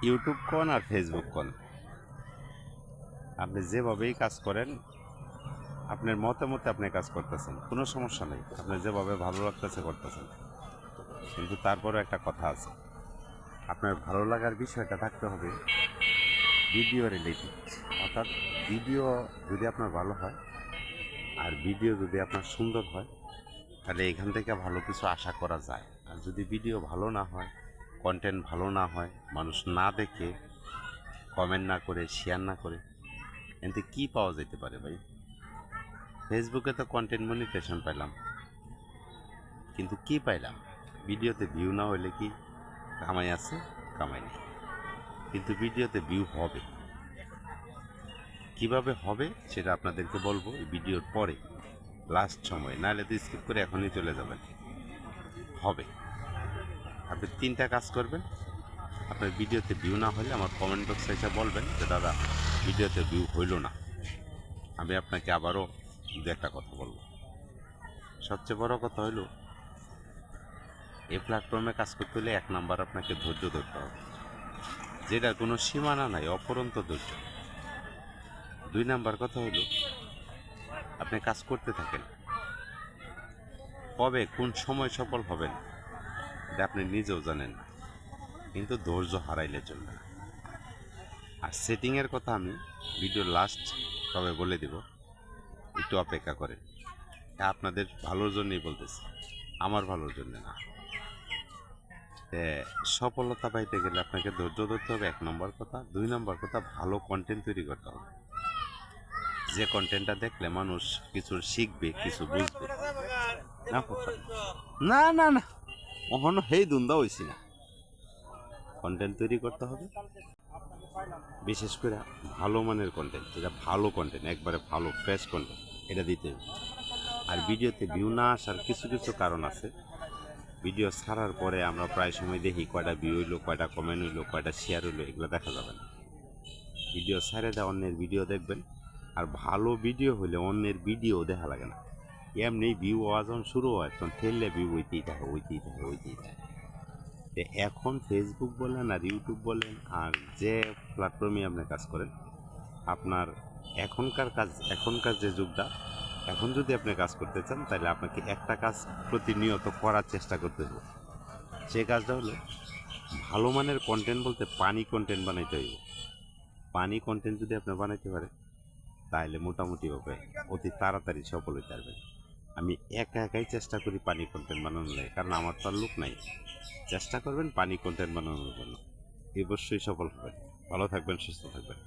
YouTube কোন আর Facebook কোন, আপনি যেভাবেই কাজ করেন আপনার মতে আপনি কাজ করতেছেন, কোনো সমস্যা নেই। আপনি যেভাবে ভালো লাগতেছে করতেছেন, কিন্তু তারপরে একটা কথা আছে, আপনার ভালো লাগার বিষয়টা থাকতে হবে ভিডিও রিলেটেড। অর্থাৎ ভিডিও যদি আপনার ভালো হয় আর ভিডিও যদি আপনার সুন্দর হয়, তাহলে এখান থেকে ভালো কিছু আশা করা যায়। আর যদি ভিডিও ভালো না হয়, কন্টেন্ট ভালো না হয়, মানুষ না দেখে, কমেন্ট না করে, শেয়ার না করে, এতে কী পাওয়া যেতে পারে ভাই? ফেসবুকে তো কন্টেন্ট মনিটাইজেশন পেলাম, কিন্তু কি পাইলাম? ভিডিওতে ভিউ না হলে কি কামাই আছে? কামাই নেই। কিন্তু ভিডিওতে ভিউ হবে, কিভাবে হবে সেটা আপনাদেরকে বলবো এই ভিডিওর পরে, লাস্ট সময়। নাহলে তো স্কিপ করে এখনই চলে যাবেন। হবে। আপনি 3টা কাজ করবেন। আপনার ভিডিওতে ভিউ না হলে আমার কমেন্ট বক্সে এসে বলবেন যে দাদা ভিডিওতে ভিউ হইল না। আমি আপনাকে আবারও দু একটা কথা বলবো। সবচেয়ে বড় কথা হলো, এই প্ল্যাটফর্মে কাজ করতে হলে 1 নাম্বার আপনাকে ধৈর্য ধরতে হবে, যেটার কোনো সীমানা নাই, অপরন্ত ধৈর্য। 2 নাম্বার কথা হলো, আপনি কাজ করতে থাকেন, কবে কোন সময় সফল হবেন এটা আপনি নিজেও জানেন না, কিন্তু ধৈর্য হারাইলে চলবে না। আর সেটিংয়ের কথা আমি ভিডিও লাস্ট তবে বলে দেব, একটু অপেক্ষা করেন। আপনাদের ভালোর জন্যই বলতেছি, আমার ভালোর জন্য না। সফলতা পাইতে গেলে আপনাকে ধৈর্য ধরতে হবে, 1 নম্বর কথা। 2 নম্বর কথা, ভালো কন্টেন্ট তৈরি করতে হবে, যে কন্টেন্টটা দেখলে মানুষ কিছু শিখবে, কিছু বুঝবে। না না না, কখনো হেই দুন্দা হয়েছি না। কন্টেন্ট তৈরি করতে হবে, বিশেষ করে ভালো মানের কন্টেন্ট, যেটা ভালো কন্টেন্ট, একবারে ভালো ফ্রেশ কন্টেন্ট, এটা দিতে হবে। আর ভিডিওতে ভিউ না আসার কিছু কিছু কারণ আছে। ভিডিও ছাড়ার পরে আমরা প্রায় সময় দেখি কয়টা ভিউ হইলো, কয়টা কমেন্ট হইলো, কয়টা শেয়ার হইলো, এগুলো দেখা যাবে না। ভিডিও ছেড়ে দেওয়া অন্যের ভিডিও দেখবেন। আর ভালো ভিডিও হলে অন্যের ভিডিও দেখা লাগে না, এমনি ভিউ হওয়া যখন শুরু হয় তখন ঠেললে ভিউ হইতেই থাকে, হইতেই থাকে, হইতেই থাকে। এখন ফেসবুক বলেন আর ইউটিউব বলেন আর যে প্ল্যাটফর্মে আপনি কাজ করেন, আপনার এখনকার যে যুগটা, এখন যদি আপনি কাজ করতে চান তাহলে আপনাকে একটা কাজ প্রতিনিয়ত করার চেষ্টা করতে হবে। সে কাজটা হলো ভালো মানের কন্টেন্ট, বলতে পানি কন্টেন্ট বানাইতে হইব। পানি কন্টেন্ট যদি আপনি বানাইতে পারেন তাহলে মোটামুটিভাবে অতি তাড়াতাড়ি সফল হইতে পারবেন। আমি একাই চেষ্টা করি পানি কন্টেন্ট বানানোর লাগে, কারণ আমার তো আর লোক নাই। চেষ্টা করবেন পানি কন্টেন্ট বানানোর জন্য, অবশ্যই সফল হবেন। ভালো থাকবেন, সুস্থ থাকবেন।